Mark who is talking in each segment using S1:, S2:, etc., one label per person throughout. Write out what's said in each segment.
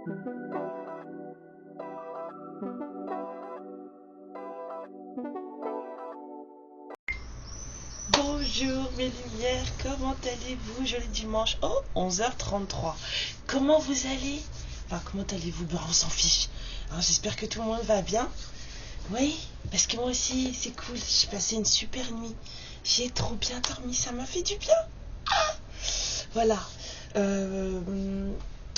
S1: Bonjour mes lumières, comment allez-vous? Joli dimanche, oh 11h33. Comment vous allez? Enfin, comment allez-vous? Ben, on s'en fiche. Alors, j'espère que tout le monde va bien. Oui, parce que moi aussi, c'est cool. J'ai passé une super nuit. J'ai trop bien dormi, ça m'a fait du bien. Ah, voilà.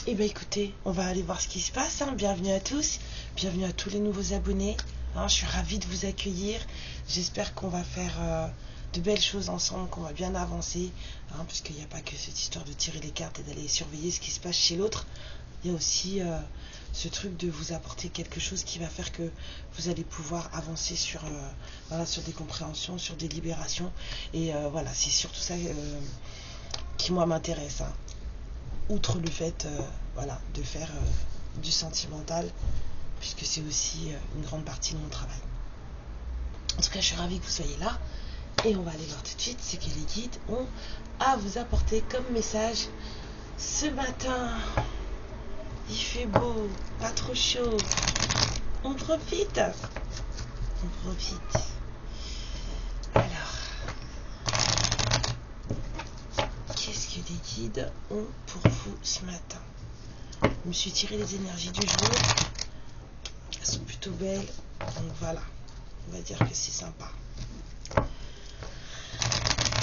S1: Et ben écoutez, on va aller voir ce qui se passe. Hein. Bienvenue à tous. Bienvenue à tous les nouveaux abonnés. Hein, je suis ravie de vous accueillir. J'espère qu'on va faire de belles choses ensemble, qu'on va bien avancer. Hein, puisqu'il n'y a pas que cette histoire de tirer les cartes et d'aller surveiller ce qui se passe chez l'autre. Il y a aussi ce truc de vous apporter quelque chose qui va faire que vous allez pouvoir avancer sur, voilà, sur des compréhensions, sur des libérations. Et voilà, c'est surtout ça qui moi m'intéresse. Hein. Outre le fait voilà, de faire du sentimental, puisque c'est aussi une grande partie de mon travail. En tout cas, je suis ravie que vous soyez là. Et on va aller voir tout de suite ce que les guides ont à vous apporter comme message ce matin. Il fait beau, pas trop chaud. On profite. On profite. Alors, qu'est-ce que les guides ont pour vous ce matin? Je me suis tiré les énergies du jour. Elles sont plutôt belles. Donc voilà, on va dire que c'est sympa.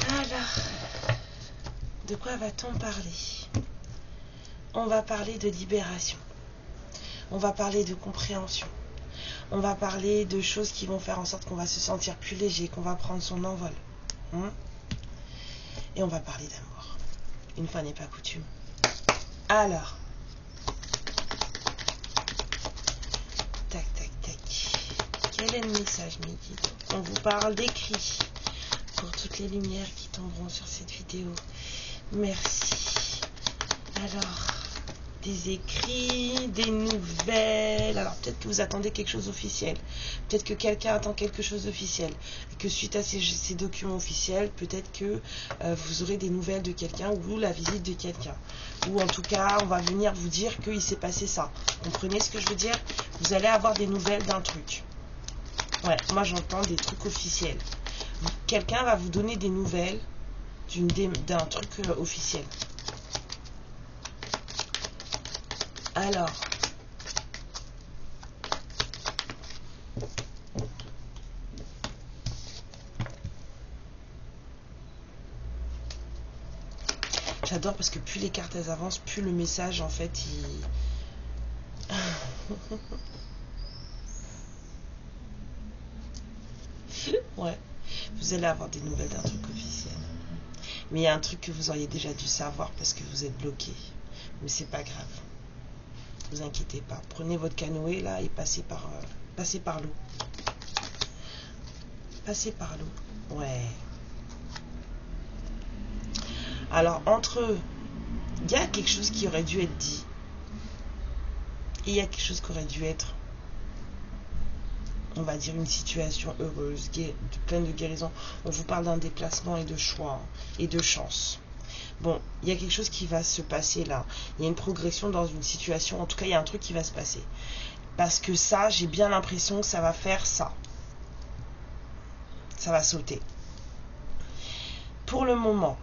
S1: Alors, de quoi va-t-on parler? On va parler de libération. On va parler de compréhension. On va parler de choses qui vont faire en sorte qu'on va se sentir plus léger, qu'on va prendre son envol. Et on va parler d'amour. Une fois n'est pas coutume. Alors, tac, tac, tac. Quel est le message, mes guides? On vous parle d'écrit pour toutes les lumières qui tomberont sur cette vidéo. Merci. Alors, des écrits, des nouvelles. Alors peut-être que vous attendez quelque chose d'officiel. Peut-être que quelqu'un attend quelque chose d'officiel. Et que suite à ces documents officiels, peut-être que vous aurez des nouvelles de quelqu'un ou la visite de quelqu'un. Ou en tout cas, on va venir vous dire qu'il s'est passé ça. Comprenez ce que je veux dire? Vous allez avoir des nouvelles d'un truc. Ouais, moi j'entends des trucs officiels. Quelqu'un va vous donner des nouvelles d'un truc officiel. Alors, j'adore parce que plus les cartes elles avancent, plus le message en fait il... Ouais, vous allez avoir des nouvelles d'un truc officiel. Mais il y a un truc que vous auriez déjà dû savoir parce que vous êtes bloqué. Mais c'est pas grave. Vous inquiétez pas. Prenez votre canoë là et passez par l'eau. Passez par l'eau. Ouais. Alors, entre eux, il y a quelque chose qui aurait dû être dit. Et il y a quelque chose qui aurait dû être, on va dire, une situation heureuse, pleine de guérison. On vous parle d'un déplacement et de choix et de chance. Bon, il y a quelque chose qui va se passer là. Il y a une progression dans une situation. En tout cas, il y a un truc qui va se passer. Parce que ça, j'ai bien l'impression que ça va faire ça. Ça va sauter. Pour le moment,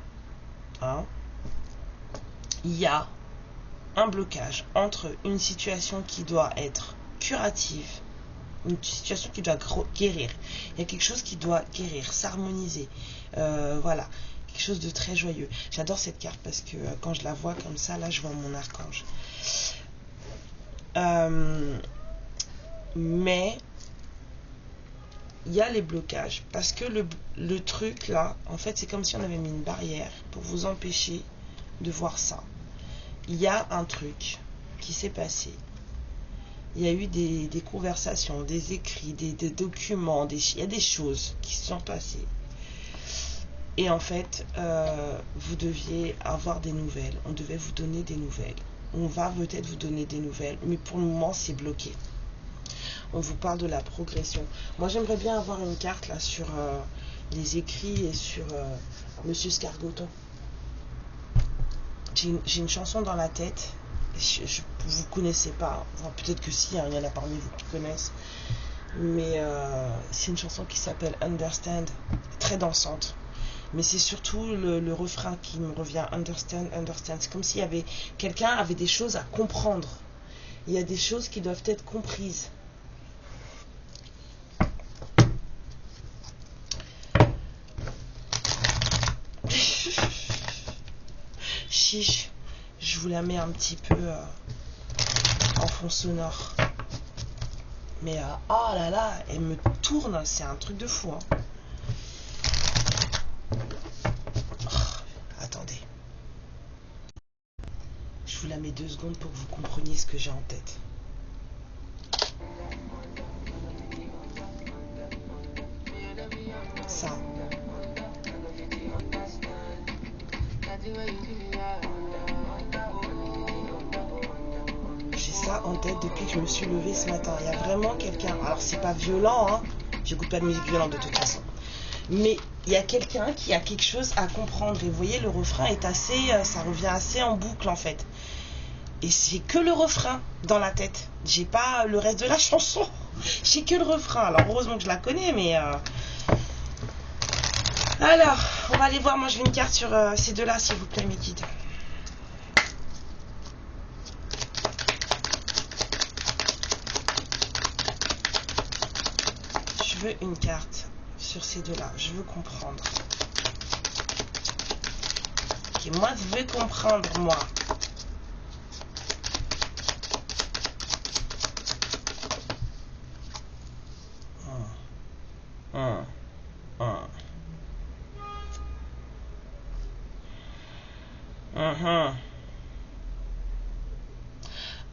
S1: hein, il y a un blocage entre une situation qui doit être curative, une situation qui doit guérir. Il y a quelque chose qui doit guérir, s'harmoniser. Voilà. Quelque chose de très joyeux. J'adore cette carte parce que quand je la vois comme ça, là je vois mon archange. Mais il y a les blocages parce que le truc là, en fait c'est comme si on avait mis une barrière pour vous empêcher de voir ça. Il y a un truc qui s'est passé. Il y a eu des conversations, des écrits, des documents, il y a des choses qui se sont passées. Et en fait, vous deviez avoir des nouvelles. On devait vous donner des nouvelles. On va peut-être vous donner des nouvelles, mais pour le moment, c'est bloqué. On vous parle de la progression. Moi, j'aimerais bien avoir une carte là sur les écrits et sur Monsieur Scargoton. J'ai une chanson dans la tête Vous connaissez pas, enfin, peut-être que si, hein, il y en a parmi vous qui connaissent, mais c'est une chanson qui s'appelle Understand, très dansante, mais c'est surtout le refrain qui me revient, Understand, Understand. C'est comme s'il y avait quelqu'un avait des choses à comprendre, il y a des choses qui doivent être comprises. Chiche, je vous la mets un petit peu en fond sonore. Mais oh là là, elle me tourne, c'est un truc de fou. Hein. Oh, attendez. Je vous la mets 2 secondes pour que vous compreniez ce que j'ai en tête. Ça. J'ai ça en tête depuis que je me suis levée ce matin. Il y a vraiment quelqu'un, alors c'est pas violent, hein, j'écoute pas de musique violente de toute façon, mais il y a quelqu'un qui a quelque chose à comprendre. Et vous voyez, le refrain est assez, ça revient assez en boucle en fait. Et c'est que le refrain dans la tête. J'ai pas le reste de la chanson. J'ai que le refrain. Alors heureusement que je la connais, mais alors, on va aller voir. Moi, je veux une carte sur ces deux-là, s'il vous plaît, mes guides. Je veux une carte sur ces deux-là. Je veux comprendre. Ok, moi, je veux comprendre, moi.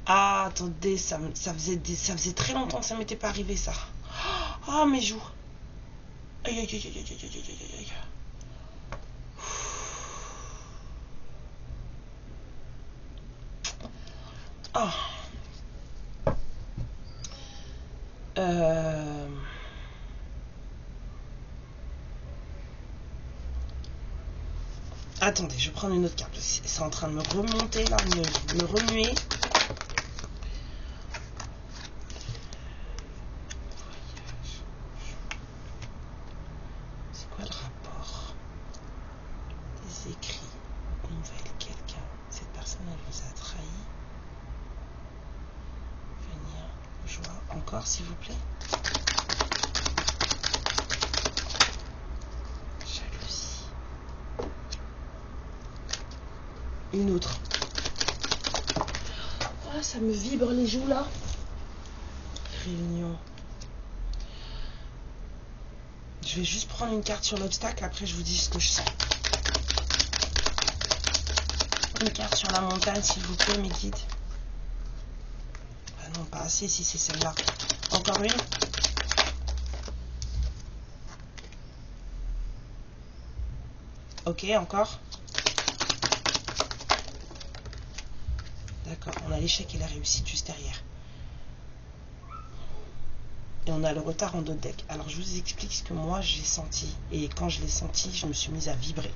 S1: Ah, attendez, ça faisait très longtemps que ça m'était pas arrivé, ça. Ah, mes joues. Aïe, aïe, aïe, aïe, aïe, aïe, aïe, aïe. Ah. Attendez, je vais prendre une autre carte. C'est en train de me remonter là, me remuer. C'est quoi le rapport des écrits, nouvelles, quelqu'un. Cette personne, elle vous a trahi. Venir, joie. Encore, s'il vous plaît. Une autre. Ah, ça me vibre les joues là. Réunion. Je vais juste prendre une carte sur l'obstacle, après je vous dis ce que je sens. Une carte sur la montagne, s'il vous plaît, mes guides. Ah non, pas assez si c'est celle-là. Encore une. Ok, encore. D'accord, on a l'échec et la réussite juste derrière. Et on a le retard en dos de deck. Alors je vous explique ce que moi j'ai senti. Et quand je l'ai senti, je me suis mise à vibrer.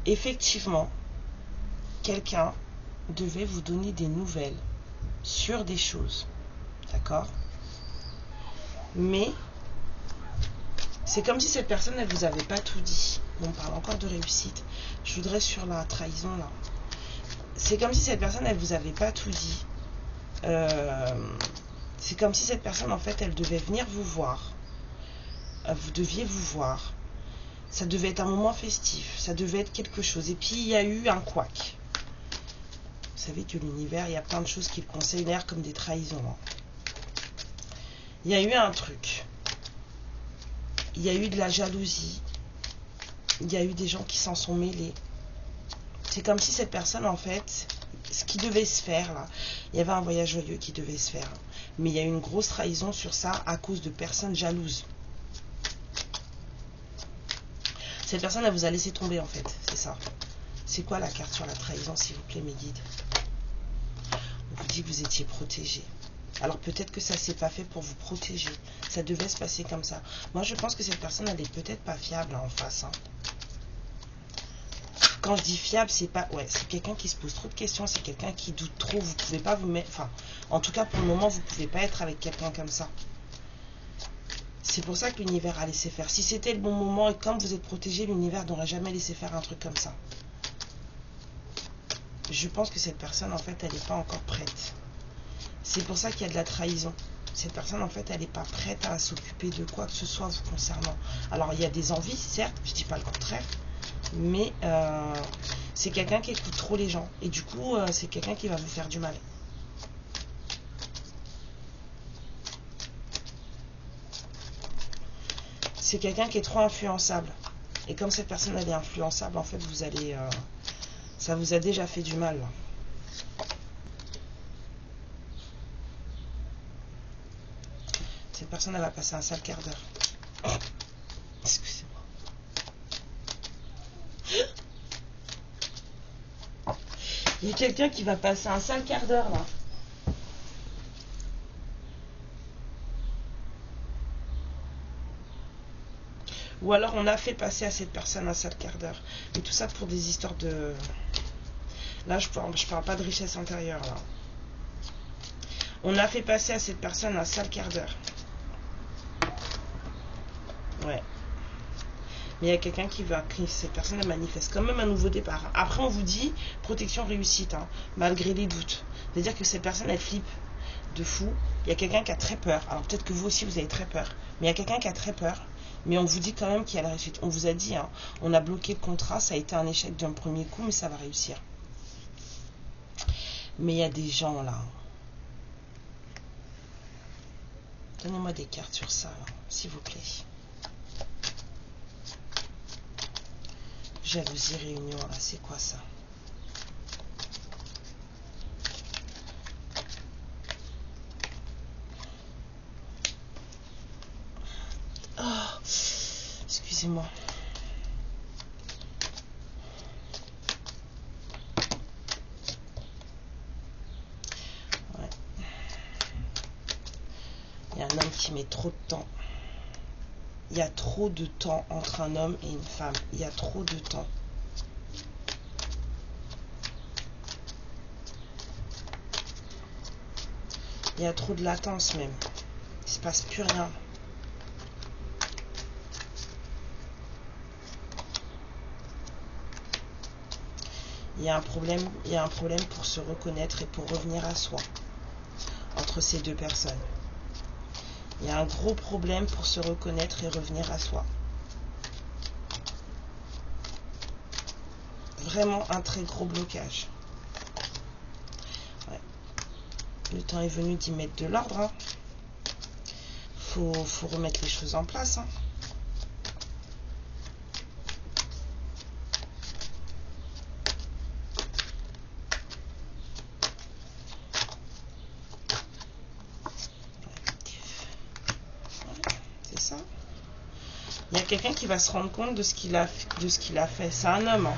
S1: Effectivement, quelqu'un devait vous donner des nouvelles sur des choses. D'accord? Mais c'est comme si cette personne, elle vous avait pas tout dit. On parle encore de réussite. Je voudrais sur la trahison là. C'est comme si cette personne, elle vous avait pas tout dit. C'est comme si cette personne, en fait, elle devait venir vous voir. Vous deviez vous voir. Ça devait être un moment festif. Ça devait être quelque chose. Et puis, il y a eu un couac. Vous savez que l'univers, il y a plein de choses qui le considèrent comme des trahisons. Hein. Il y a eu un truc. Il y a eu de la jalousie. Il y a eu des gens qui s'en sont mêlés. C'est comme si cette personne, en fait, ce qui devait se faire, là, il y avait un voyage joyeux qui devait se faire. Mais il y a eu une grosse trahison sur ça à cause de personnes jalouses. Cette personne, elle vous a laissé tomber, en fait. C'est ça. C'est quoi la carte sur la trahison, s'il vous plaît, mes guides? On vous dit que vous étiez protégé. Alors peut-être que ça ne s'est pas fait pour vous protéger. Ça devait se passer comme ça. Moi, je pense que cette personne, elle est peut-être pas fiable hein, en face. Hein. quand je dis fiable, c'est pas... Ouais, c'est quelqu'un qui se pose trop de questions, c'est quelqu'un qui doute trop. Vous pouvez pas vous mettre... Enfin, en tout cas, pour le moment, vous pouvez pas être avec quelqu'un comme ça. C'est pour ça que l'univers a laissé faire. Si c'était le bon moment et comme vous êtes protégé, l'univers n'aurait jamais laissé faire un truc comme ça. Je pense que cette personne, en fait, elle n'est pas encore prête. C'est pour ça qu'il y a de la trahison. Cette personne, en fait, elle n'est pas prête à s'occuper de quoi que ce soit vous concernant. Alors, il y a des envies, certes, je ne dis pas le contraire, mais c'est quelqu'un qui écoute trop les gens. Et du coup, c'est quelqu'un qui va vous faire du mal. C'est quelqu'un qui est trop influençable. Et comme cette personne, elle est influençable, en fait, vous allez... ça vous a déjà fait du mal, là. Cette personne, elle va passer un sale quart d'heure. Excusez-moi. Il y a quelqu'un qui va passer un sale quart d'heure, là. Ou alors on a fait passer à cette personne un sale quart d'heure. Et tout ça pour des histoires de... Là, je parle pas de richesse intérieure, là. On a fait passer à cette personne un sale quart d'heure. Ouais. Mais il y a quelqu'un qui va... Cette personne, elle manifeste quand même un nouveau départ. Après, on vous dit protection réussite, hein, malgré les doutes. C'est-à-dire que cette personne, elle flippe de fou. Il y a quelqu'un qui a très peur. Alors peut-être que vous aussi, vous avez très peur. Mais il y a quelqu'un qui a très peur. Mais on vous dit quand même qu'il y a la réussite. On vous a dit, hein, on a bloqué le contrat, ça a été un échec d'un premier coup, mais ça va réussir. Mais il y a des gens là. Donnez-moi des cartes sur ça, s'il vous plaît. Jalousie, réunion, là, c'est quoi ça? Oh, excusez-moi. Ouais. Il y a un homme qui met trop de temps. Il y a trop de temps entre un homme et une femme. Il y a trop de temps. Il y a trop de latence même. Il ne se passe plus rien. Il y a un problème pour se reconnaître et pour revenir à soi entre ces deux personnes. Il y a un gros problème pour se reconnaître et revenir à soi. Vraiment un très gros blocage. Ouais. Le temps est venu d'y mettre de l'ordre. Hein. Faut remettre les choses en place. Hein. Il y a quelqu'un qui va se rendre compte de ce qu'il a fait. C'est un homme, hein,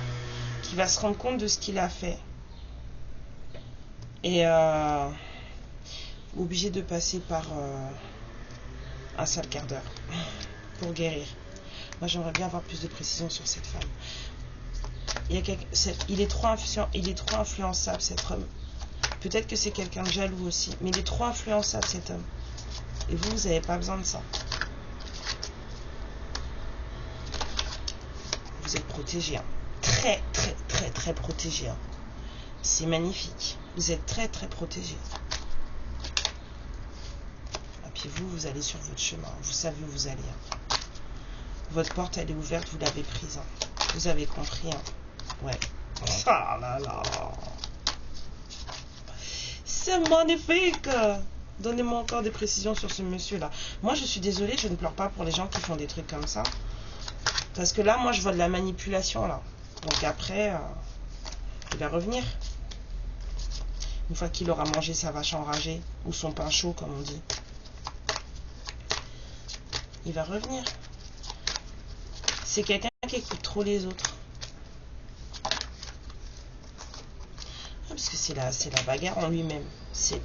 S1: qui va se rendre compte de ce qu'il a fait. Et obligé de passer par un sale quart d'heure pour guérir. Moi, j'aimerais bien avoir plus de précision sur cette femme. Il est trop influençable, cet homme. Peut-être que c'est quelqu'un de jaloux aussi, mais il est trop influençable, cet homme. Et vous n'avez pas besoin de ça. Vous êtes protégé, hein. Très, très, très, très protégé. Hein. C'est magnifique. Vous êtes très, très protégé. Et puis vous allez sur votre chemin. Vous savez où vous allez. Hein. Votre porte, elle est ouverte, vous l'avez prise. Hein. Vous avez compris. Hein. Ouais. Ah là là. C'est magnifique. Donnez-moi encore des précisions sur ce monsieur-là. Moi, je suis désolée, je ne pleure pas pour les gens qui font des trucs comme ça. Parce que là, moi, je vois de la manipulation, là. Donc après, il va revenir. Une fois qu'il aura mangé sa vache enragée, ou son pain chaud, comme on dit. Il va revenir. C'est quelqu'un qui écoute trop les autres. Parce que c'est la bagarre en lui-même.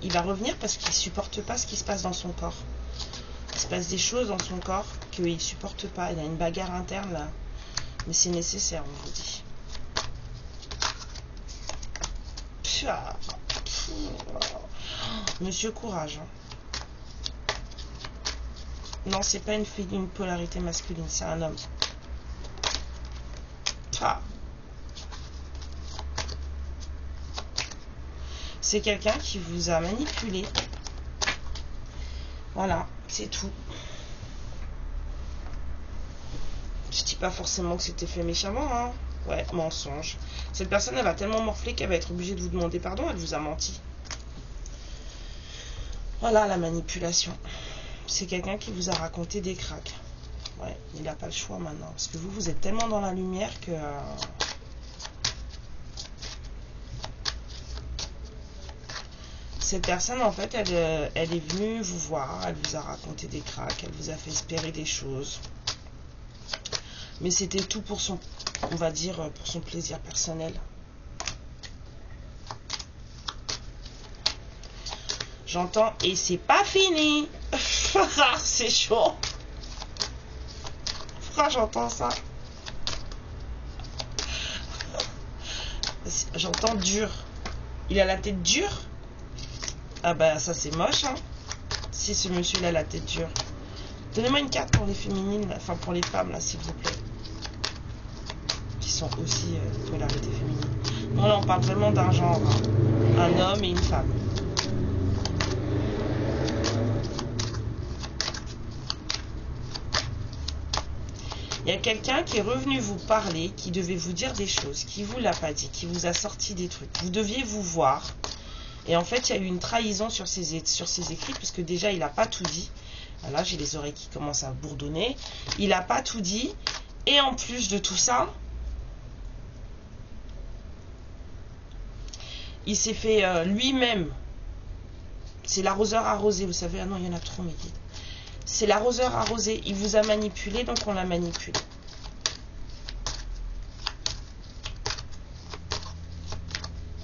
S1: Il va revenir parce qu'il ne supporte pas ce qui se passe dans son corps. Il se passe des choses dans son corps qu'il ne supporte pas. Il a une bagarre interne là. Mais c'est nécessaire, on vous dit. Monsieur Courage. Non, c'est pas une fille d'une polarité masculine, c'est un homme. C'est quelqu'un qui vous a manipulé. Voilà, c'est tout. Je dis pas forcément que c'était fait méchamment, hein. Ouais, mensonge. Cette personne, elle va tellement morfler qu'elle va être obligée de vous demander pardon, elle vous a menti. Voilà la manipulation. C'est quelqu'un qui vous a raconté des cracks. Ouais, il n'a pas le choix maintenant. Parce que vous êtes tellement dans la lumière que... Cette personne, en fait, elle est venue vous voir, elle vous a raconté des cracks, elle vous a fait espérer des choses. Mais c'était tout pour son, on va dire, pour son plaisir personnel. J'entends, et c'est pas fini. C'est chaud. Pourquoi j'entends ça? J'entends dur. Il a la tête dure? Ah bah ça c'est moche, hein. Si ce monsieur il a la tête dure. Donnez-moi une carte pour les féminines, enfin pour les femmes là s'il vous plaît. Qui sont aussi polarité féminine. Non là on parle vraiment d'un genre, hein. Un homme et une femme. Il y a quelqu'un qui est revenu vous parler, qui devait vous dire des choses, qui vous l'a pas dit, qui vous a sorti des trucs. Vous deviez vous voir. Et en fait, il y a eu une trahison sur ses écrits, puisque déjà, il n'a pas tout dit. Là, j'ai les oreilles qui commencent à bourdonner. Il n'a pas tout dit. Et en plus de tout ça, il s'est fait lui-même. C'est l'arroseur arrosé, vous savez. Ah non, il y en a trop, mes guides. C'est l'arroseur arrosé. Il vous a manipulé, donc on l'a manipulé.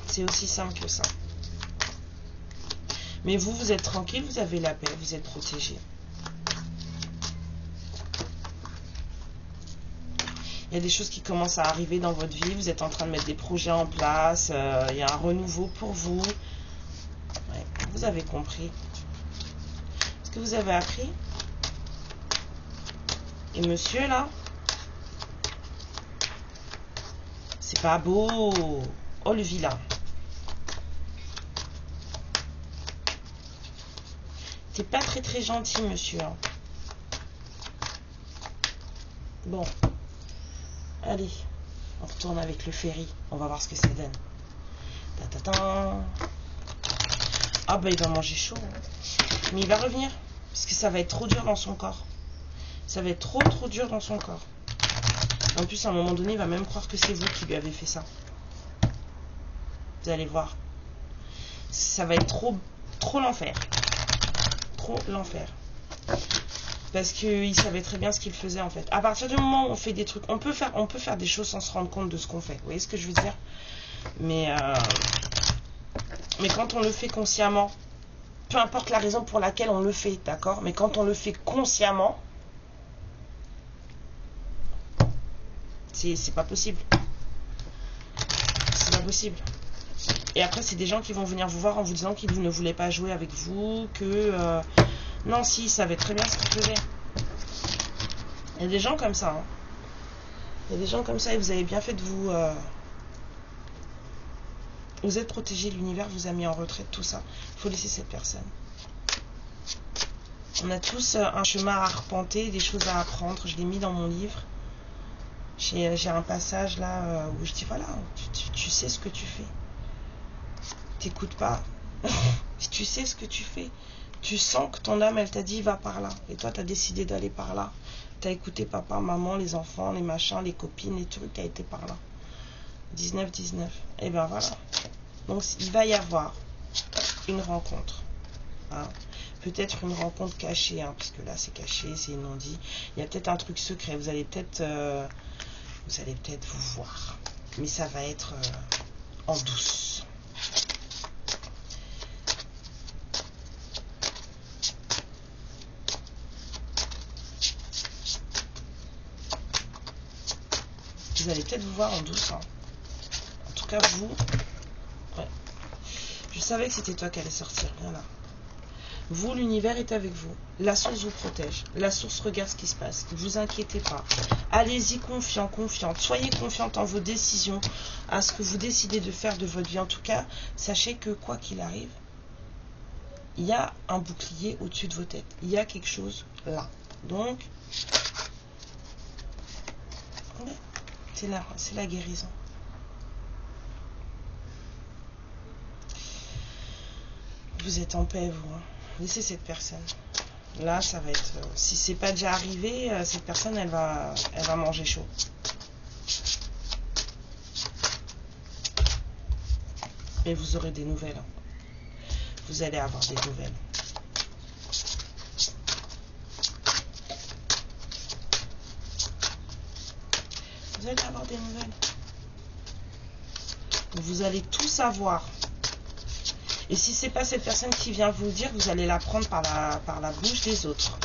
S1: C'est aussi simple que ça. Mais vous, vous êtes tranquille, vous avez la paix, vous êtes protégé. Il y a des choses qui commencent à arriver dans votre vie. Vous êtes en train de mettre des projets en place. Il y a un renouveau pour vous. Ouais, vous avez compris. Est-ce que vous avez appris? Et monsieur, là? C'est pas beau. Oh, le vilain. C'est pas très gentil, monsieur. Hein. Bon. Allez. On retourne avec le ferry. On va voir ce que ça donne. Ta-ta-ta. Ah bah il va manger chaud. Hein. Mais il va revenir. Parce que ça va être trop dur dans son corps. Ça va être trop dur dans son corps. En plus, à un moment donné, il va même croire que c'est vous qui lui avez fait ça. Vous allez voir. Ça va être trop l'enfer. Trop l'enfer. Parce qu'il savait très bien ce qu'il faisait en fait. À partir du moment où on fait des trucs, on peut faire des choses sans se rendre compte de ce qu'on fait. Vous voyez ce que je veux dire? Mais quand on le fait consciemment, peu importe la raison pour laquelle on le fait, d'accord? Mais quand on le fait consciemment, c'est pas possible. C'est pas possible. Et après, c'est des gens qui vont venir vous voir en vous disant qu'ils ne voulaient pas jouer avec vous, que... non, si, ils savaient très bien ce qu'ils faisaient. Il y a des gens comme ça. Hein. Il y a des gens comme ça et vous avez bien fait de vous... Vous êtes protégé, l'univers vous a mis en retraite, tout ça. Il faut laisser cette personne. On a tous un chemin à arpenter, des choses à apprendre. Je l'ai mis dans mon livre. J'ai un passage là où je dis, voilà, tu sais ce que tu fais. T'écoutes pas. Tu sais ce que tu fais. Tu sens que ton âme, elle t'a dit, va par là. Et toi, tu as décidé d'aller par là. Tu as écouté papa, maman, les enfants, les machins, les copines, les trucs, tu as été par là. 19-19. Et ben voilà. Donc, il va y avoir une rencontre. Hein. Peut-être une rencontre cachée, hein, parce que là, c'est caché, c'est non dit. Il y a peut-être un truc secret. Vous allez peut-être vous voir. Mais ça va être en douce. Vous allez peut-être vous voir en douce. Hein. En tout cas, vous... Ouais. Je savais que c'était toi qui allais sortir. Viens là. Vous, l'univers est avec vous. La source vous protège. La source regarde ce qui se passe. Ne vous inquiétez pas. Allez-y confiant, confiante. Soyez confiante en vos décisions, à ce que vous décidez de faire de votre vie. En tout cas, sachez que quoi qu'il arrive, il y a un bouclier au-dessus de vos têtes. Il y a quelque chose là. Donc, c'est la guérison. Vous êtes en paix, vous. Hein. Laissez cette personne. Là, ça va être... si c'est pas déjà arrivé, cette personne, elle va manger chaud. Et vous aurez des nouvelles. Hein. Vous allez avoir des nouvelles. Vous allez avoir des nouvelles. Vous allez tout savoir. Et si c'est pas cette personne qui vient vous le dire, vous allez l'apprendre par la bouche des autres.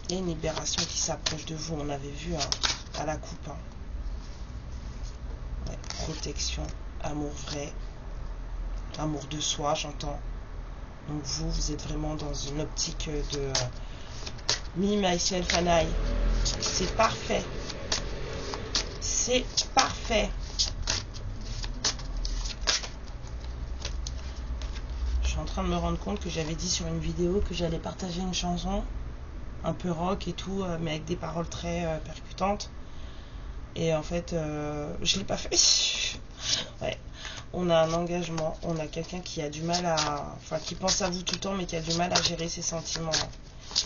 S1: Il y a une libération qui s'approche de vous. On avait vu hein, à la coupe. Hein. Ouais, protection, amour vrai, amour de soi, j'entends. Donc vous êtes vraiment dans une optique de Mimaïsel Fanaï. C'est parfait. C'est parfait. Je suis en train de me rendre compte que j'avais dit sur une vidéo que j'allais partager une chanson un peu rock et tout, mais avec des paroles très percutantes. Et en fait, je ne l'ai pas fait. Ouais. On a un engagement, on a quelqu'un qui a du mal à... Enfin, qui pense à vous tout le temps, mais qui a du mal à gérer ses sentiments.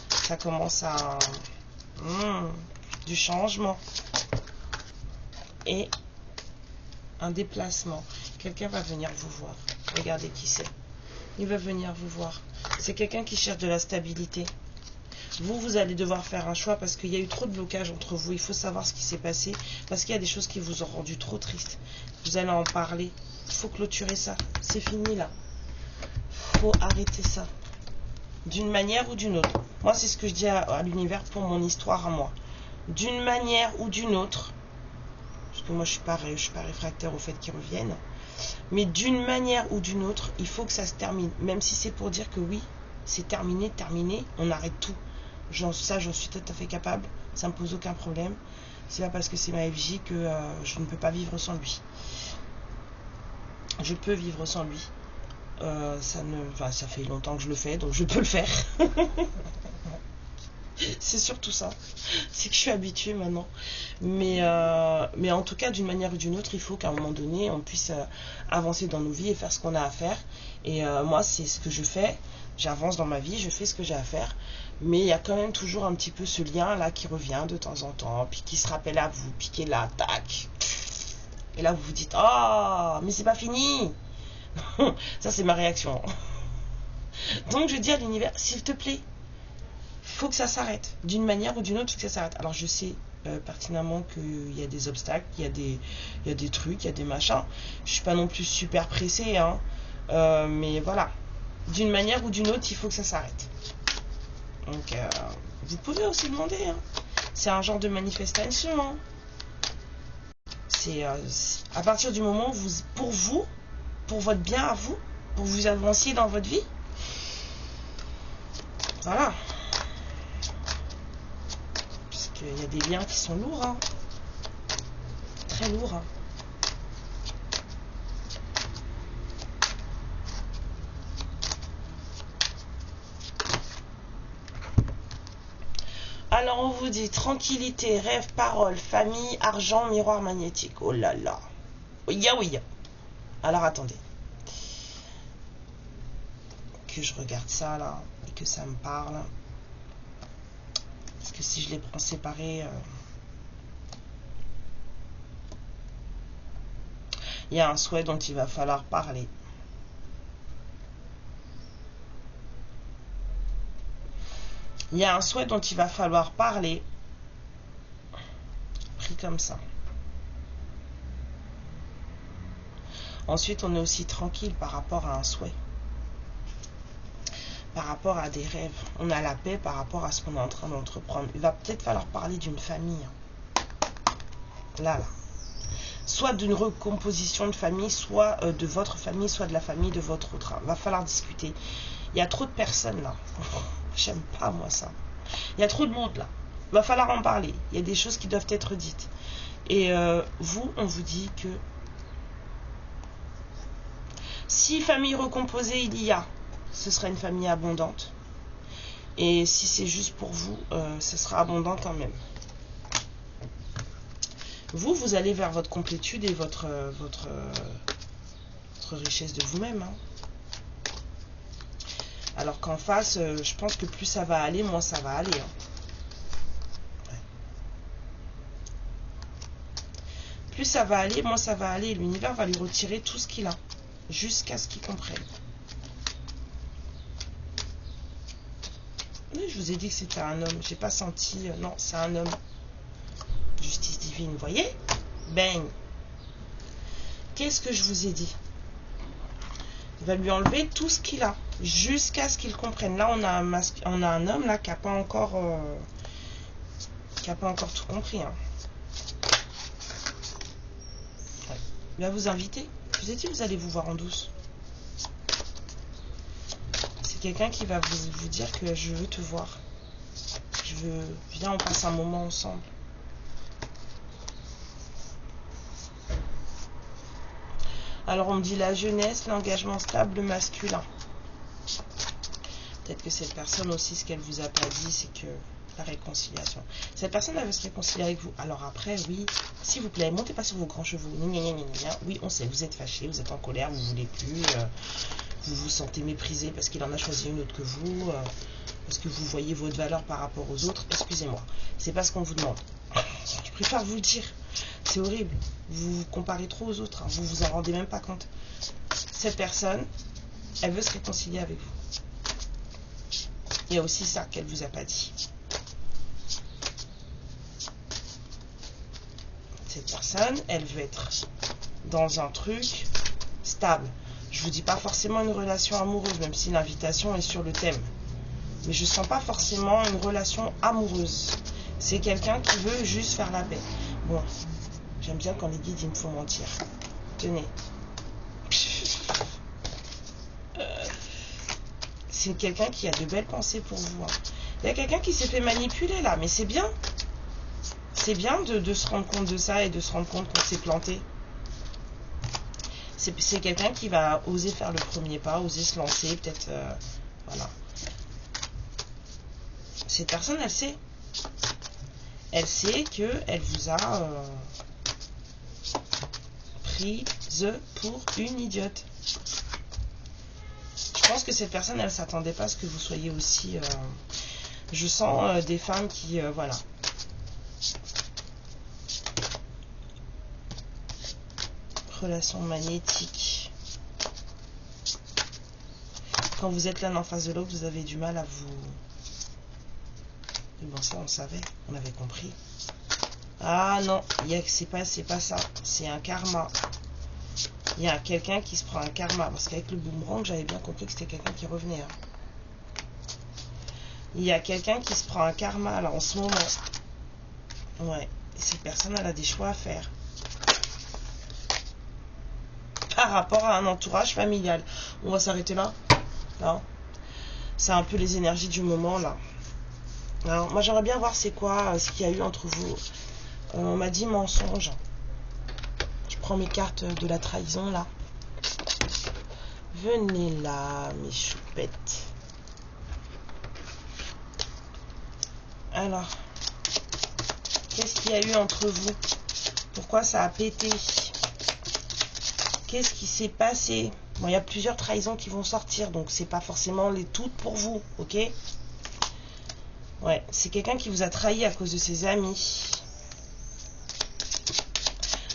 S1: Ça commence à... du changement. Et un déplacement. Quelqu'un va venir vous voir. Regardez qui c'est. Il va venir vous voir. C'est quelqu'un qui cherche de la stabilité. Vous allez devoir faire un choix parce qu'il y a eu trop de blocages entre vous. Il faut savoir ce qui s'est passé parce qu'il y a des choses qui vous ont rendu trop triste. Vous allez en parler. Il faut clôturer ça. C'est fini là. Il faut arrêter ça. D'une manière ou d'une autre. Moi, c'est ce que je dis à l'univers pour mon histoire à moi. D'une manière ou d'une autre. Parce que moi, je suis pas réfractaire au fait qu'ils reviennent. Mais d'une manière ou d'une autre, il faut que ça se termine. Même si c'est pour dire que oui, c'est terminé, on arrête tout. Ça, j'en suis tout à fait capable. Ça me pose aucun problème. C'est pas parce que c'est ma FJ que je ne peux pas vivre sans lui. Je peux vivre sans lui. Ça fait longtemps que je le fais, donc je peux le faire. C'est surtout ça. C'est que je suis habituée maintenant. Mais en tout cas, d'une manière ou d'une autre, il faut qu'à un moment donné, on puisse avancer dans nos vies et faire ce qu'on a à faire. Et moi, c'est ce que je fais. J'avance dans ma vie, je fais ce que j'ai à faire. Mais il y a quand même toujours un petit peu ce lien-là qui revient de temps en temps, puis qui se rappelle à vous, puis qui est là, tac. Et là, vous vous dites, oh, mais c'est pas fini. Ça, c'est ma réaction. Donc, je dis à l'univers, s'il te plaît, faut que ça s'arrête. D'une manière ou d'une autre, il faut que ça s'arrête. Alors, je sais pertinemment qu'il y a des obstacles, il y a des trucs, il y a des machins. Je suis pas non plus super pressée, hein. Mais voilà. D'une manière ou d'une autre, il faut que ça s'arrête. Donc, vous pouvez aussi demander. Hein. C'est un genre de manifestation. Hein. C'est à partir du moment où pour votre bien à vous, pour vous avancier dans votre vie. Voilà. Parce qu'il y a des liens qui sont lourds. Hein. Très lourds. Hein. Alors on vous dit tranquillité, rêve, parole, famille, argent, miroir magnétique. Oh là là. Oui. Alors attendez. Que je regarde ça là et que ça me parle. Parce que si je les prends séparés... il y a un souhait dont il va falloir parler. Il y a un souhait dont il va falloir parler. Pris comme ça. Ensuite, on est aussi tranquille par rapport à un souhait. par rapport à des rêves. On a la paix par rapport à ce qu'on est en train d'entreprendre. Il va peut-être falloir parler d'une famille. Là. Soit d'une recomposition de famille, soit de votre famille, soit de la famille de votre autre. Il va falloir discuter. Il y a trop de personnes là. J'aime pas moi ça. Il y a trop de monde là. Il va falloir en parler. Il y a des choses qui doivent être dites. Et vous, on vous dit que si famille recomposée il y a, ce sera une famille abondante. Et si c'est juste pour vous, ce sera abondant quand même. Vous, vous allez vers votre complétude et votre richesse de vous-même. Hein. Alors qu'en face, je pense que plus ça va aller, moins ça va aller. Hein. Ouais. Plus ça va aller, moins ça va aller. L'univers va lui retirer tout ce qu'il a. Jusqu'à ce qu'il comprenne. Oui, je vous ai dit que c'était un homme. J'ai pas senti... non, c'est un homme. Justice divine, vous voyez? Bang. Qu'est-ce que je vous ai dit? Il va lui enlever tout ce qu'il a. Jusqu'à ce qu'il comprenne. Là, on a un homme là qui n'a pas encore... tout compris. Hein. Ouais. Il va vous inviter. Je vous ai dit, vous allez vous voir en douce. C'est quelqu'un qui va vous dire que je veux te voir. Viens, on passe un moment ensemble. Alors, on me dit la jeunesse, l'engagement stable, le masculin. Peut-être que cette personne aussi, ce qu'elle vous a pas dit, c'est que la réconciliation. Cette personne, elle veut se réconcilier avec vous. Alors après, oui, s'il vous plaît, montez pas sur vos grands chevaux. Oui, on sait, vous êtes fâché, vous êtes en colère, vous voulez plus, vous vous sentez méprisé parce qu'il en a choisi une autre que vous, parce que vous voyez votre valeur par rapport aux autres. Excusez-moi, c'est pas ce qu'on vous demande. Je préfère vous le dire. C'est horrible. Vous vous comparez trop aux autres. Hein. Vous vous en rendez même pas compte. Cette personne, elle veut se réconcilier avec vous. Il y a aussi ça qu'elle vous a pas dit. Cette personne, elle veut être dans un truc stable. Je vous dis pas forcément une relation amoureuse, même si l'invitation est sur le thème. Mais je sens pas forcément une relation amoureuse. C'est quelqu'un qui veut juste faire la paix. Bon, j'aime bien quand les guides, ils me font mentir. Tenez. C'est quelqu'un qui a de belles pensées pour vous. Hein. Il y a quelqu'un qui s'est fait manipuler là, mais c'est bien. C'est bien de se rendre compte de ça et de se rendre compte qu'on s'est planté. C'est quelqu'un qui va oser faire le premier pas, oser se lancer, peut-être... voilà. Cette personne, elle sait. Elle sait qu'elle vous a prise pour une idiote. Je pense que cette personne, elle ne s'attendait pas à ce que vous soyez aussi... je sens des femmes qui... voilà. Relation magnétique. Quand vous êtes l'un en face de l'autre, vous avez du mal à vous... Bon, ça, on savait, on avait compris. Ah non, c'est pas ça. C'est un karma. Il y a quelqu'un qui se prend un karma. Parce qu'avec le boomerang, j'avais bien compris que c'était quelqu'un qui revenait. Hein. Il y a quelqu'un qui se prend un karma. Alors, en ce moment... Ouais, cette personne, elle a des choix à faire. Par rapport à un entourage familial. On va s'arrêter là. Non. C'est un peu les énergies du moment, là. Alors, moi, j'aimerais bien voir c'est quoi, ce qu'il y a eu entre vous. On m'a dit mensonge. Je prends mes cartes de la trahison, là. Venez là, mes choupettes. Alors, qu'est-ce qu'il y a eu entre vous? Pourquoi ça a pété? Qu'est-ce qui s'est passé? Bon, il y a plusieurs trahisons qui vont sortir, donc c'est pas forcément les toutes pour vous, ok? Ouais, c'est quelqu'un qui vous a trahi à cause de ses amis.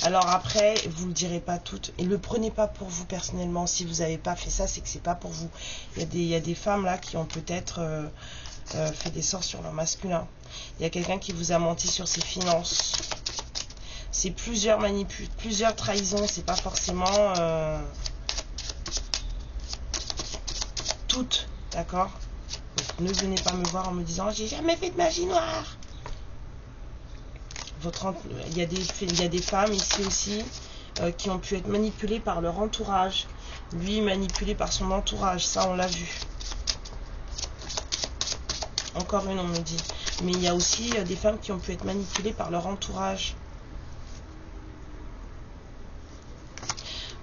S1: Alors après, vous le direz pas toutes. Et le prenez pas pour vous personnellement. Si vous n'avez pas fait ça, c'est que c'est pas pour vous. Il y a des femmes là qui ont peut-être fait des sorts sur leur masculin. Il y a quelqu'un qui vous a menti sur ses finances. C'est plusieurs manipules, plusieurs trahisons. C'est pas forcément toutes, d'accord? Donc, ne venez pas me voir en me disant j'ai jamais fait de magie noire. Il y a des femmes ici aussi qui ont pu être manipulées par leur entourage. Lui manipulé par son entourage, ça on l'a vu. Encore une on me dit. Mais il y a aussi des femmes qui ont pu être manipulées par leur entourage.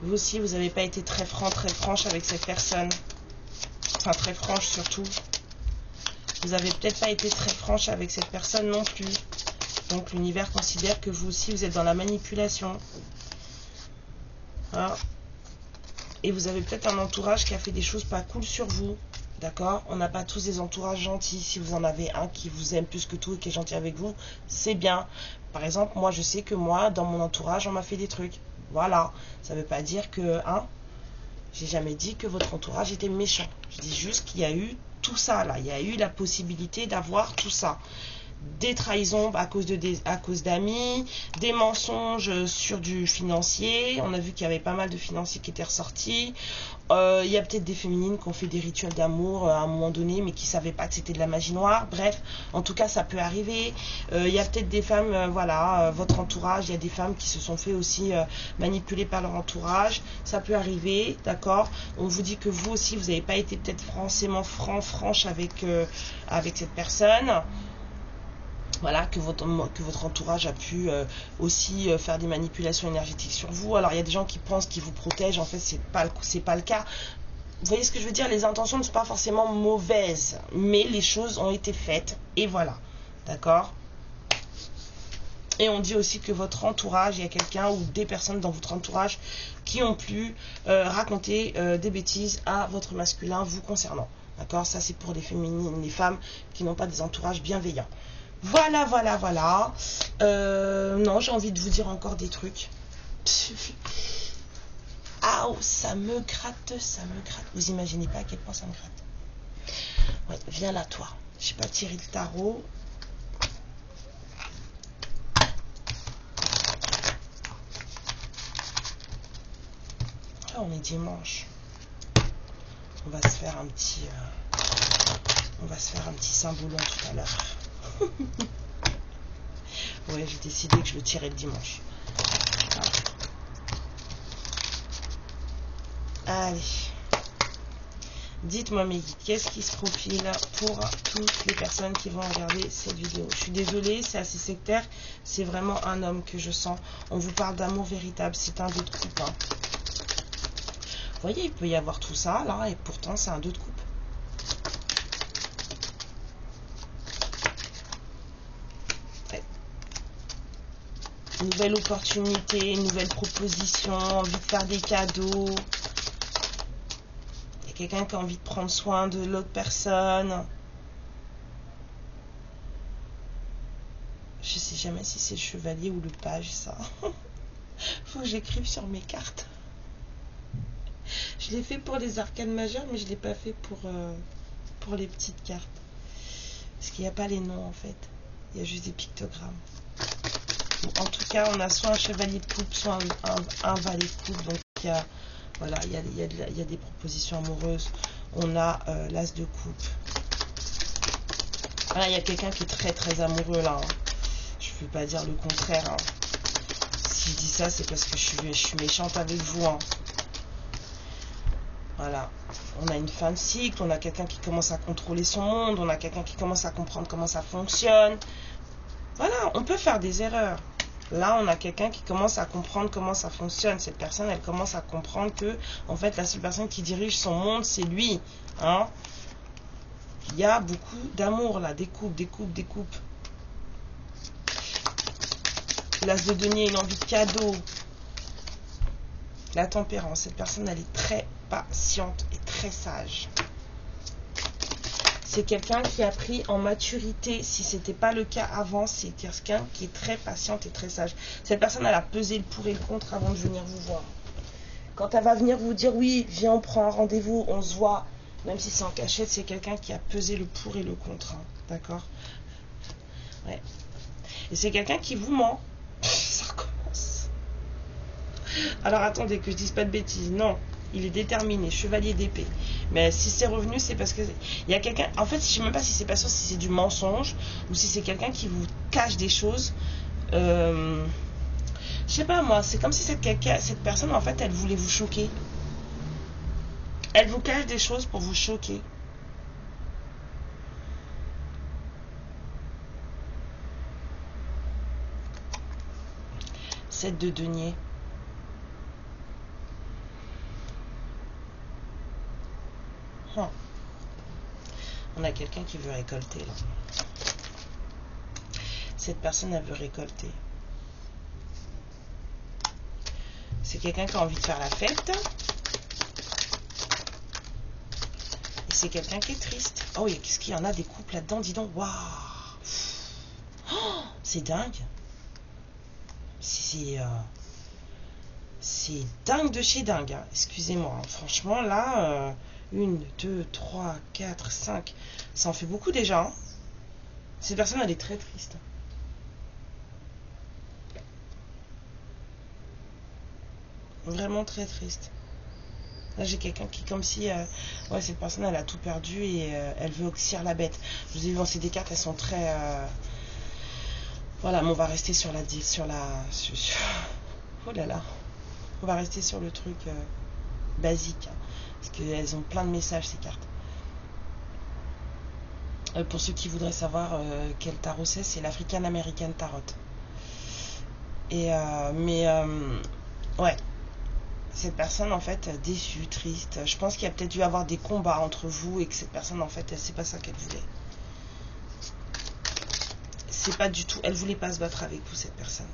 S1: Vous aussi, vous n'avez pas été très franc, très franche avec cette personne. Enfin, très franche surtout. Vous n'avez peut-être pas été très franche avec cette personne non plus. Donc, l'univers considère que vous aussi, vous êtes dans la manipulation. Hein? Et vous avez peut-être un entourage qui a fait des choses pas cool sur vous. D'accord? On n'a pas tous des entourages gentils. Si vous en avez un qui vous aime plus que tout et qui est gentil avec vous, c'est bien. Par exemple, moi, je sais que moi, dans mon entourage, on m'a fait des trucs. Voilà. Ça ne veut pas dire que, hein, j'ai jamais dit que votre entourage était méchant. Je dis juste qu'il y a eu tout ça, là. Il y a eu la possibilité d'avoir tout ça. Des trahisons à cause d'amis, des mensonges sur du financier. On a vu qu'il y avait pas mal de financiers qui étaient ressortis. Il y a peut-être des féminines qui ont fait des rituels d'amour à un moment donné, mais qui ne savaient pas que c'était de la magie noire. Bref, en tout cas, ça peut arriver. Il y a peut-être des femmes, voilà, votre entourage, il y a des femmes qui se sont fait aussi manipuler par leur entourage. Ça peut arriver, d'accord? On vous dit que vous aussi, vous n'avez pas été peut-être forcément franche avec cette personne. Voilà, que votre entourage a pu aussi faire des manipulations énergétiques sur vous. Alors, il y a des gens qui pensent qu'ils vous protègent. En fait, c'est pas le cas. Vous voyez ce que je veux dire? Les intentions ne sont pas forcément mauvaises, mais les choses ont été faites. Et voilà, d'accord? Et on dit aussi que votre entourage, il y a quelqu'un ou des personnes dans votre entourage qui ont pu raconter des bêtises à votre masculin vous concernant. D'accord? Ça, c'est pour les féminines, les femmes qui n'ont pas des entourages bienveillants. Voilà, voilà, voilà. Non, j'ai envie de vous dire encore des trucs. Ah, ça me gratte, ça me gratte. Vous imaginez pas à quel point ça me gratte. Ouais, viens là, toi. J'ai pas tiré le tarot. Ah, on est dimanche. On va se faire un petit... on va se faire un petit symbolon tout à l'heure. Ouais, j'ai décidé que je le tirais le dimanche. Allez. Dites-moi mes guides, qu'est-ce qui se profile pour toutes les personnes qui vont regarder cette vidéo? Je suis désolée, c'est assez sectaire. C'est vraiment un homme que je sens. On vous parle d'amour véritable. C'est un 2 de coupe. Hein. Vous voyez, il peut y avoir tout ça, là, et pourtant, c'est un 2 de coupe. Nouvelle opportunité, nouvelle proposition, envie de faire des cadeaux. Il y a quelqu'un qui a envie de prendre soin de l'autre personne. Je sais jamais si c'est le chevalier ou le page, ça. Faut que j'écrive sur mes cartes. Je l'ai fait pour les arcanes majeures, mais je ne l'ai pas fait pour les petites cartes. Parce qu'il n'y a pas les noms, en fait. Il y a juste des pictogrammes. En tout cas, on a soit un chevalier de coupe, soit un valet de coupe. Donc, il y a, voilà, il y a des propositions amoureuses. On a l'as de coupe. Voilà, il y a quelqu'un qui est très très amoureux là. Hein. Je ne peux pas dire le contraire. Hein. Si je dis ça, c'est parce que je suis méchante avec vous. Hein. Voilà. On a une fin de cycle. On a quelqu'un qui commence à contrôler son monde. On a quelqu'un qui commence à comprendre comment ça fonctionne. Voilà, on peut faire des erreurs. Là, on a quelqu'un qui commence à comprendre comment ça fonctionne. Cette personne, elle commence à comprendre que, en fait, la seule personne qui dirige son monde, c'est lui. Hein? Il y a beaucoup d'amour, là. Des coupes, des coupes, des coupes. L'as de denier, une envie de cadeau. La tempérance. Cette personne, elle est très patiente et très sage. C'est quelqu'un qui a pris en maturité. Si ce n'était pas le cas avant, c'est quelqu'un qui est très patiente et très sage. Cette personne, elle a pesé le pour et le contre avant de venir vous voir. Quand elle va venir vous dire, oui, viens, on prend un rendez-vous, on se voit, même si c'est en cachette, c'est quelqu'un qui a pesé le pour et le contre. Hein, d'accord? Ouais. Et c'est quelqu'un qui vous ment. Ça recommence. Alors attendez, que je dise pas de bêtises. Non, il est déterminé, chevalier d'épée. Mais si c'est revenu, c'est parce que il y a quelqu'un. En fait, je sais même pas si c'est pas sûr si c'est du mensonge ou si c'est quelqu'un qui vous cache des choses. Je sais pas moi. C'est comme si cette personne, en fait, elle voulait vous choquer. Elle vous cache des choses pour vous choquer. Cette de denier. Oh. On a quelqu'un qui veut récolter là. Cette personne, elle veut récolter. C'est quelqu'un qui a envie de faire la fête. Et c'est quelqu'un qui est triste. Oh, qu'est-ce qu'il y en a des couples là-dedans? Dis donc, waouh, oh, c'est dingue. C'est dingue de chez dingue. Hein. Excusez-moi. Hein. Franchement, là, 1, 2, 3, 4, 5. Ça en fait beaucoup déjà. Hein. Cette personne, elle est très triste. Vraiment très triste. Là, j'ai quelqu'un qui, comme si, ouais, cette personne, elle a tout perdu et elle veut oxyre la bête. Je vous ai vu dans ces des cartes, elles sont très, voilà, mais on va rester sur oh là là, on va rester sur le truc basique, hein, parce qu'elles ont plein de messages ces cartes. Pour ceux qui voudraient savoir quel tarot c'est l'African American Tarot. Et ouais. Cette personne en fait déçue, triste. Je pense qu'il y a peut-être dû avoir des combats entre vous et que cette personne en fait, c'est pas ça qu'elle voulait. C'est pas du tout, elle voulait pas se battre avec vous cette personne.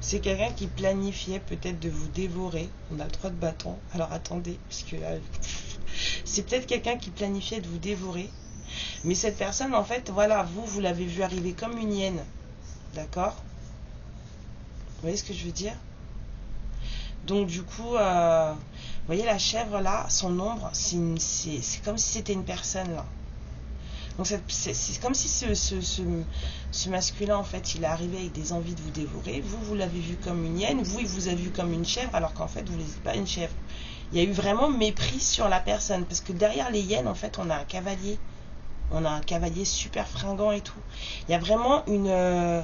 S1: C'est quelqu'un qui planifiait peut-être de vous dévorer. On a le 3 de bâton. Alors attendez, parce que là, c'est peut-être quelqu'un qui planifiait de vous dévorer. Mais cette personne, en fait, voilà, vous l'avez vu arriver comme une hyène. D'accord? Vous voyez ce que je veux dire? Donc du coup, vous voyez la chèvre là, son ombre, c'est comme si c'était une personne là. Donc c'est comme si ce masculin en fait il est arrivé avec des envies de vous dévorer. Vous l'avez vu comme une hyène, il vous a vu comme une chèvre alors qu'en fait vous n'êtes pas une chèvre. Il y a eu vraiment mépris sur la personne parce que derrière les hyènes en fait on a un cavalier. On a un cavalier super fringant et tout. Il y a vraiment une...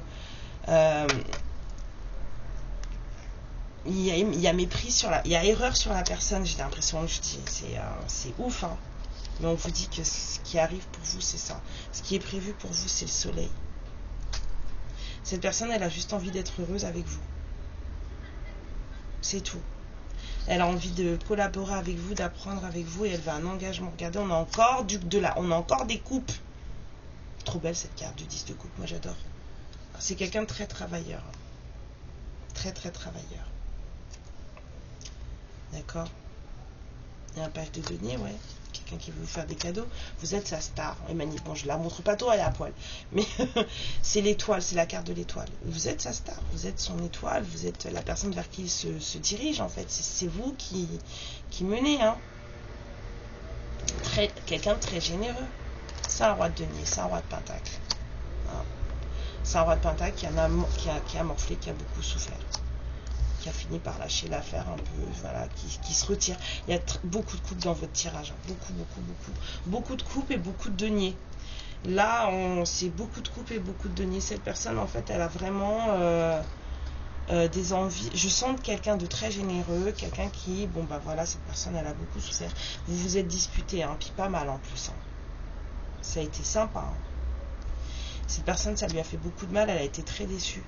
S1: il y a mépris sur la... Il y a erreur sur la personne, j'ai l'impression. Je dis, c'est ouf, hein. Mais on vous dit que ce qui arrive pour vous, c'est ça. Ce qui est prévu pour vous, c'est le soleil. Cette personne, elle a juste envie d'être heureuse avec vous. C'est tout. Elle a envie de collaborer avec vous, d'apprendre avec vous et elle veut un engagement. Regardez, on a encore on a encore des coupes. Trop belle cette carte du 10 de coupe, moi j'adore. C'est quelqu'un de très travailleur. Très très travailleur. D'accord. Il y a un page de denier, ouais. Quelqu'un qui veut vous faire des cadeaux. Vous êtes sa star. Emmanuel, bon, je la montre pas trop, elle est à poil. Mais c'est l'étoile, c'est la carte de l'étoile. Vous êtes sa star, vous êtes son étoile, vous êtes la personne vers qui il se dirige en fait. C'est vous qui menez. Hein. Quelqu'un de très généreux. C'est un roi de denier, c'est un roi de pentacle. Hein. C'est un roi de pentacle qui a morflé, qui a beaucoup souffert. Qui a fini par lâcher l'affaire un peu, voilà, qui se retire. Il y a beaucoup de coupes dans votre tirage, hein. Beaucoup. Beaucoup de coupes et beaucoup de deniers. Là, c'est beaucoup de coupes et beaucoup de deniers. Cette personne, en fait, elle a vraiment des envies. Je sens quelqu'un de très généreux, quelqu'un qui, bon, bah voilà, cette personne, elle a beaucoup souffert. Vous vous êtes disputé, hein, puis pas mal en plus. Hein. Ça a été sympa. Hein. Cette personne, ça lui a fait beaucoup de mal, elle a été très déçue.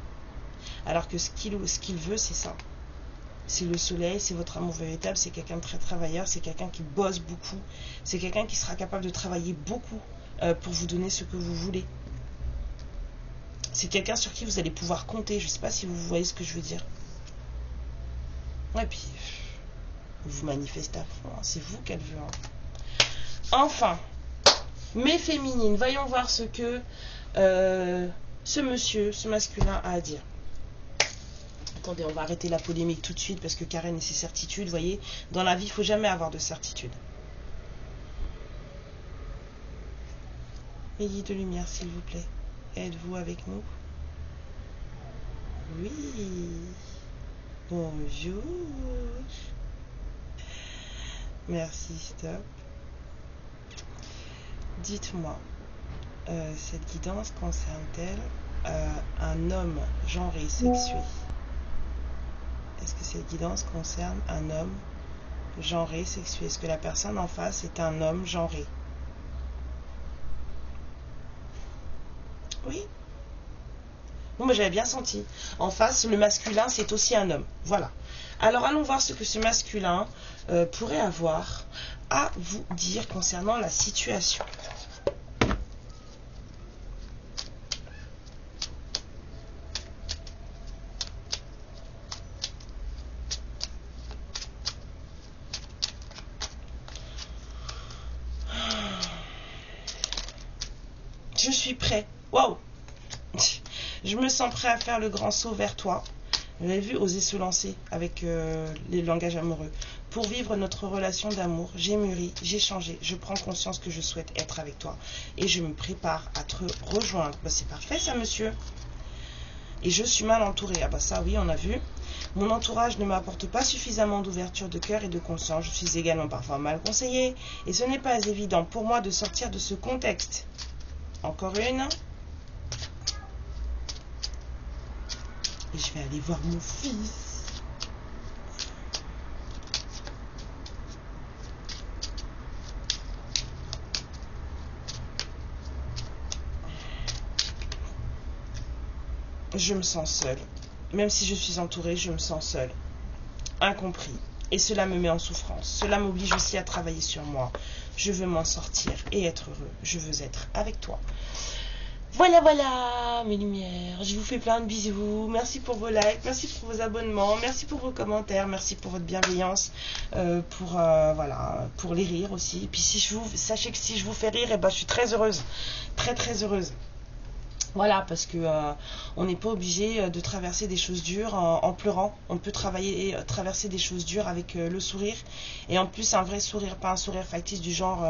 S1: Alors que ce qu'il veut, c'est ça. C'est le soleil, c'est votre amour véritable, c'est quelqu'un de très travailleur, c'est quelqu'un qui bosse beaucoup, c'est quelqu'un qui sera capable de travailler beaucoup pour vous donner ce que vous voulez. C'est quelqu'un sur qui vous allez pouvoir compter, je ne sais pas si vous voyez ce que je veux dire. Ouais, puis vous manifestez à fond, hein. C'est vous qu'elle veut. Hein. Enfin, mes féminines, voyons voir ce que ce monsieur, ce masculin a à dire. Attendez, on va arrêter la polémique tout de suite parce que Karen et ses certitudes, vous voyez, dans la vie, il ne faut jamais avoir de certitude. Ayez de lumière, s'il vous plaît. Êtes-vous avec nous? Oui. Bonjour. Merci, stop. Dites-moi, cette guidance concerne-t-elle un homme genré sexué? Est-ce que cette guidance concerne un homme genré sexué? Est-ce que la personne en face est un homme genré? Oui. Bon, j'avais bien senti. En face, le masculin, c'est aussi un homme. Voilà. Alors, allons voir ce que ce masculin pourrait avoir à vous dire concernant la situation. Je suis prêt. Waouh! Je me sens prêt à faire le grand saut vers toi. Vous avez vu, oser se lancer avec les langages amoureux. Pour vivre notre relation d'amour, j'ai mûri, j'ai changé, je prends conscience que je souhaite être avec toi. Et je me prépare à te rejoindre. Bah, c'est parfait ça, monsieur. Et je suis mal entourée. Ah bah ça, oui, on a vu. Mon entourage ne m'apporte pas suffisamment d'ouverture de cœur et de conscience. Je suis également parfois mal conseillée. Et ce n'est pas évident pour moi de sortir de ce contexte. Encore une. Et je vais aller voir mon fils. Je me sens seule. Même si je suis entourée, je me sens seule. Incompris. Et cela me met en souffrance. Cela m'oblige aussi à travailler sur moi. Je veux m'en sortir et être heureux. Je veux être avec toi. Voilà, voilà, mes lumières. Je vous fais plein de bisous. Merci pour vos likes, merci pour vos abonnements, merci pour vos commentaires, merci pour votre bienveillance, voilà, pour les rires aussi. Et puis sachez que si je vous fais rire, eh ben, je suis très heureuse, très très heureuse. Voilà, parce que on n'est pas obligé de traverser des choses dures en pleurant. On peut travailler et traverser des choses dures avec le sourire. Et en plus, un vrai sourire, pas un sourire factice du genre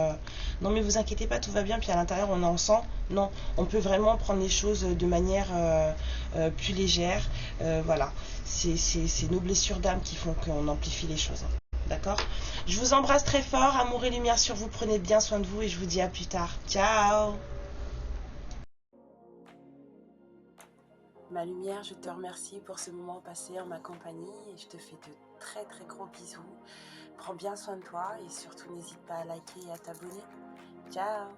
S1: non mais vous inquiétez pas, tout va bien, puis à l'intérieur on en sent. Non, on peut vraiment prendre les choses de manière plus légère. Voilà, c'est nos blessures d'âme qui font qu'on amplifie les choses. D'accord? Je vous embrasse très fort, amour et lumière sur vous, prenez bien soin de vous et je vous dis à plus tard. Ciao! Ma lumière, je te remercie pour ce moment passé en ma compagnie et je te fais de très très gros bisous. Prends bien soin de toi et surtout n'hésite pas à liker et à t'abonner. Ciao!